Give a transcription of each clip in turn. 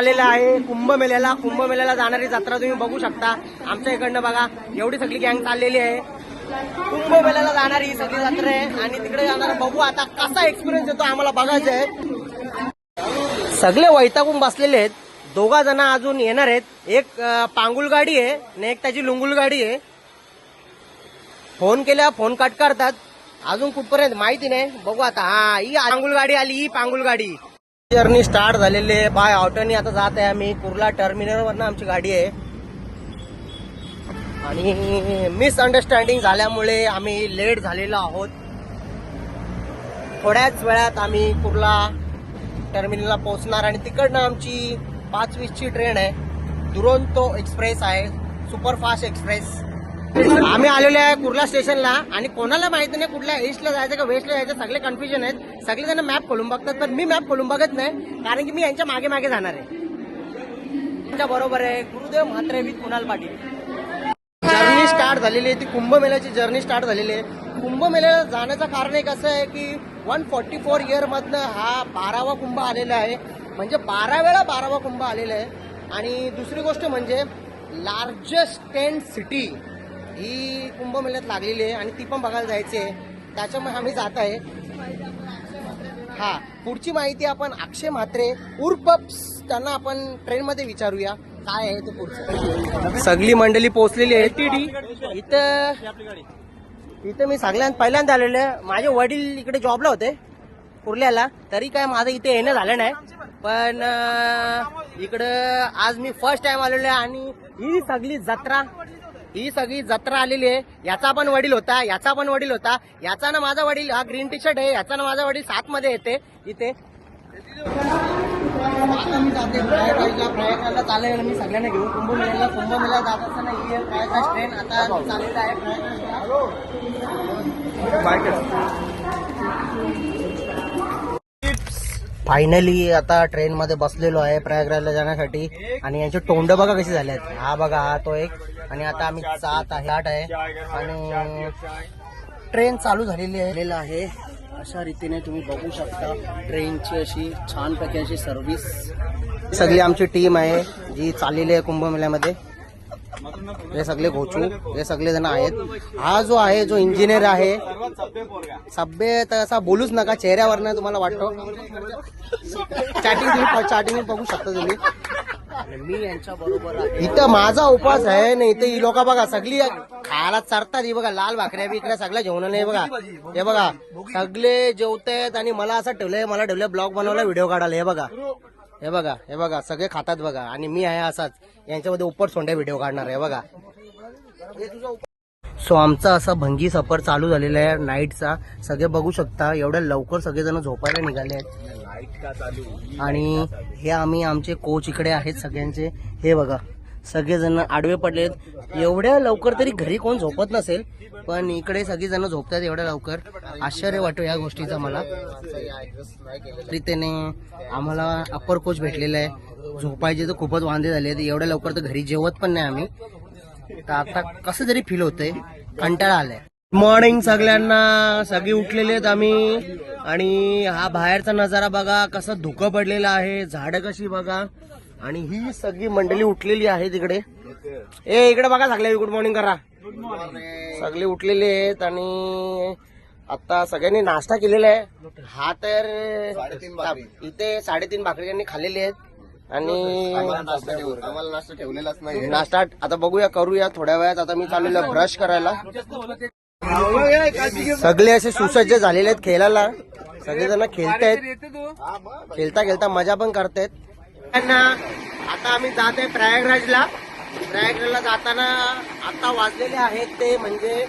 आलेला आहे कुंभमेळ्याला. कुंभमेळ्याला जाणारी जत्रा तुम्ही बघू शकता. आमच्या इकडनं बघा एवढी सगळी गँग चाललेली आहे. कुंभमेळ्याला जाणारी ही सगळी जत्रा आहे आणि तिकडे जाणार. बघू आता कसा एक्सपिरियन्स येतो आम्हाला बघायचं आहे. सगळे वैतागून बसलेले आहेत. दोघा जण अजून येणार आहेत. एक पांगुल गाडी आहे आणि एक त्याची लुंगुल गाडी आहे. फोन केल्या फोन कट करतात. अजून कुठपर्यंत माहिती नाही. बघू आता. हा ही पांगुल गाडी आली. ही पांगुल गाडी जर्नी स्टार्ट झालेली आहे. बाय ऑटोनी आता जात आहे आम्ही. कुर्ला टर्मिनल वरनं आमची गाडी आहे आणि मिसअंडरस्टँडिंग झाल्यामुळे आम्ही लेट झालेलो आहोत. थोड्याच वेळात आम्ही कुर्ला टर्मिनलला पोहोचणार आणि तिकडनं आमची 5:20ची ट्रेन आहे. दुरंतो एक्सप्रेस आहे. Superfast express. आम्ही आलेलो आहे कुर्ला स्टेशनला आणि कोणाला माहिती नाही कुठल्या ईस्टला जायचं का वेस्टला जायचं. सगळे कन्फ्युजन आहेत. सगळेजण मॅप खोलून बघतात पण मी मॅप खोलून बघत नाही कारण की मी यांच्या मागे मागे जाणार आहे. त्यांच्या बरोबर आहे Gurudev Mhatre with Kunal Patil. Journey start झालेली आहे. ती कुंभमेळ्याची जर्नी स्टार्ट झालेली आहे. कुंभमेळ्याला जाण्याचं कारण एक असं आहे की 144 इयर मधनं हा 12वा कुंभ आलेला आहे. म्हणजे 12 वेळा 12वा कुंभ आलेला आहे. आणि दुसरी गोष्ट म्हणजे लार्जेस्ट टेंट सिटी ही कुंभमेळ्यात लागलेली आहे आणि ती पण बघायला जायची आहे. त्याच्यामुळे आम्ही जात आहे. हा पुढची माहिती आपण अक्षय म्हात्रे उर्फ त्यांना आपण ट्रेनमध्ये विचारूया काय आहे ते पुढचं. सगळी मंडळी पोहोचलेली आहे. इथं मी सगळ्यांत पहिल्यांदा आलेलो आहे. माझे वडील इकडे जॉबला होते कुर्ल्याला. तरी काय माझं इथे येणं झालं नाही. पण इकडं आज मी फर्स्ट टाइम आलेलो आहे आणि ही सगळी जत्रा आलेली आहे. याचा पण वडील होता. याचा पण वडील होता. याचा ना माझा वडील हा ग्रीन टी शर्ट आहे. याचा ना माझा वडील 7 मध्ये येते इथे. आता मी जाते प्रयागराजला चालेल मी सगळ्यांना घेऊन कुंभमेळ्याला जात असताना ही प्रयागराज ट्रेन आता चाललेला आहे प्रयागराजला. फायनली आता ट्रेन मध्ये बसलेलो आहे प्रयागराजला जाण्यासाठी आणि यांचे तोंड बघा कसे झाले आहेत. हा बघा हा तो एक आणि आता आम्ही 7 आहे आणि ट्रेन चालू झालेली आहे. अशा रीतीने तुम्ही बघू शकता ट्रेनची अशी छानपैकी अशी सर्व्हिस. सगळी आमची टीम आहे जी चाललेली आहे कुंभमेळ्यामध्ये. हे सगळे घोचू हे सगळे जण आहेत. हा जो आहे जो इंजिनियर आहे सभ्य तर असा बोलूच नका चेहऱ्यावरनं तुम्हाला वाटतो. चॅटिंग बघू शकता तुम्ही. मी यांच्या बरोबर इथं माझा उपास आहे ना. इथे ही लोक बघा सगळी खायला चरतात. ही बघा लाल भाकऱ्या बिकऱ्या सगळ्या जेवण नाही बघा. हे बघा सगळे जेवतायत आणि मला असं ठेवलंय. मला ठेवलंय ब्लॉग बनवला व्हिडिओ काढायला. हे बघा सगळे खातात बघा आणि मी आहे असाच यांच्यामध्ये उपर सोंड्या व्हिडिओ काढणार आहे बघा. सो आमचा असा भंगी सफर चालू झालेला आहे नाईटचा. सगळे बघू शकता एवढ्या लवकर सगळेजण झोपायला निघाले आहेत. आणि हे आमचे कोच इकडे आहेत सगळ्यांचे. हे बघा सगळेजण आडवे पडलेत. एवढ्या लवकर तरी घरी कोण झोपत नसेल पण इकडे सगळेजण झोपतात एवढ्या लवकर. आश्चर्य वाटतो या गोष्टीचा मला. रीतीने आम्हाला अप्पर कोच भेटलेला आहे. झोपायचे तर खूपच वांदे झाले. एवढ्या लवकर तर घरी जेवत पण नाही आम्ही. तर आता कसं तरी फील होतंय. कंटाळा आलाय. मॉर्निंग सगळ्यांना. सगळे उठलेले आहेत आम्ही आणि हा बाहेरचा नजारा बघा कसं धुकं पडलेलं आहे. झाडं कशी बघा आणि ही सगळी मंडळी उठलेली आहे तिकडे. इकडे बघा सगळे गुड मॉर्निंग करा. सगळे उठलेले आहेत आणि आता सगळ्यांनी नाश्ता केलेला आहे. हा तर इथे 3.5 भाकरी त्यांनी खाल्लेली आहेत आणि आम्हाला नाश्ता ठेवलेलाच नाही. नाश्ता आता बघूया करूया थोड्या वेळात. आता मी चाललेलो ब्रश करायला. सगळे असे सुसज्ज झालेले आहेत खेळायला. सगळेजण खेळतायत. खेळता खेळता मजा पण करतायत. आता आम्ही जात आहे प्रयागराजला. प्रयागराजला जाताना आता वाजलेले आहेत ते म्हणजे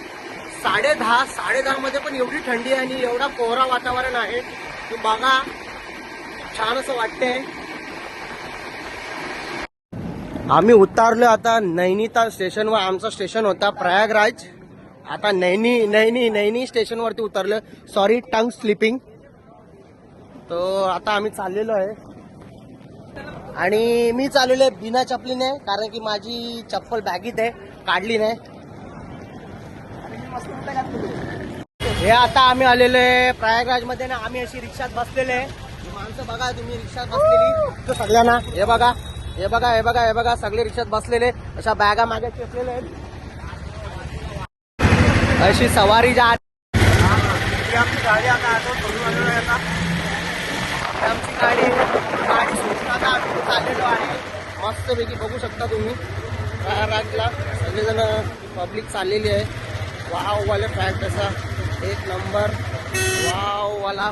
10:30 मध्ये पण एवढी थंडी आणि एवढा कोहरा वातावरण आहे की बघा छान असं वाटतंय. आम्ही उतारलो आता नैनीताल स्टेशनवर. आमचा स्टेशन होता प्रयागराज. आता नैनी स्टेशनवरती उतरलं. सॉरी टंग स्लिपिंग. तो आता आम्ही चाललेलो आहे आणि मी चाललेलो आहे बिना चपलीने कारण की माझी चप्पल बॅगीत आहे काढली नाही. हे आता आम्ही आलेलो आहे प्रयागराज मध्ये ना. आम्ही अशी रिक्षात बसलेले आहे. माणसं बघा तुम्ही रिक्षात बसलेली तर सगळ्यांना हे बघा हे बघा हे बघा हे बघा सगळे रिक्षात बसलेले अशा बॅगा मागे चेपलेले आहेत. अशी सवारी जा आमची गाडी आता आमची गाडी सुटून आता आम्ही चाललेलो आहे. मस्तपैकी बघू शकता तुम्ही राजला सगळेजण पब्लिक चाललेली आहे. वाव वाले ट्रॅक तसा एक नंबर वाव वाला.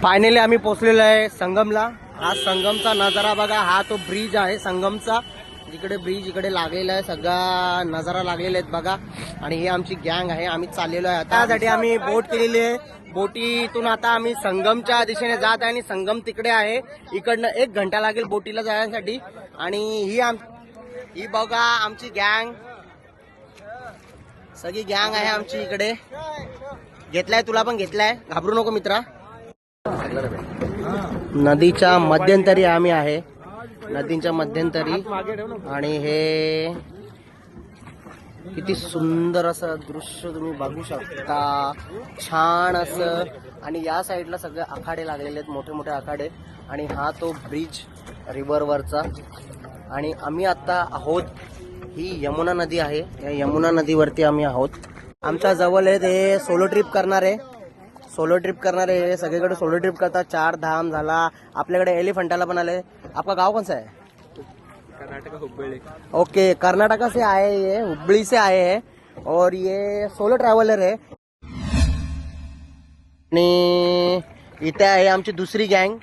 फायनली आम्ही पोहोचलेलो आहे संगमला. हा संगमचा नजारा बघा. हा तो ब्रिज आहे संगमचा, जिकडे ब्रिज इकडे लागलेला आहे. सगळा नजारा लागलेला आहे बघा. आणि ही आमची गँग आहे. आम्ही चाललेलो आहे. त्यासाठी आम्ही बोट केलेली आहे. बोटीतून आता आम्ही संगमच्या दिशेने जात आहे आणि संगम तिकडे आहे. इकडनं 1 घंटा लागेल बोटीला जाण्यासाठी. आणि ही बघा आमची गँग, सगळी गँग आहे आमची इकडे. घेतलाय तुला पण घेतलाय, घाबरू नको मित्रा. नदीच्या मध्यंतरी आम्ही आहे, नदीच्या मध्यंतरी. आणि हे किती सुंदर असं दृश्य तुम्ही बघू शकता, छान असं. आणि या साईडला सगळे आखाडे लागलेले आहेत, मोठे मोठे आखाडे. आणि हा तो ब्रिज रिव्हरवरचा. आणि आम्ही आता आहोत, ही यमुना नदी आहे, या यमुना नदीवरती आम्ही आहोत. आमच्या जवळ आहे ते सोलो ट्रिप करणारे, सोलो ट्रिप करणारे सगळीकडे सोलो ट्रिप करतात. 4 धाम झाला, आपल्याकडे एलिफंटाला पण आले. आपका गाव कौन सा है? कर्नाटक हुबली. ओके, कर्नाटका से आए, ये हुबली से आए हैं और ये सोलो ट्रॅव्हलर आहे. आणि इथे आहे आमची दुसरी गँग.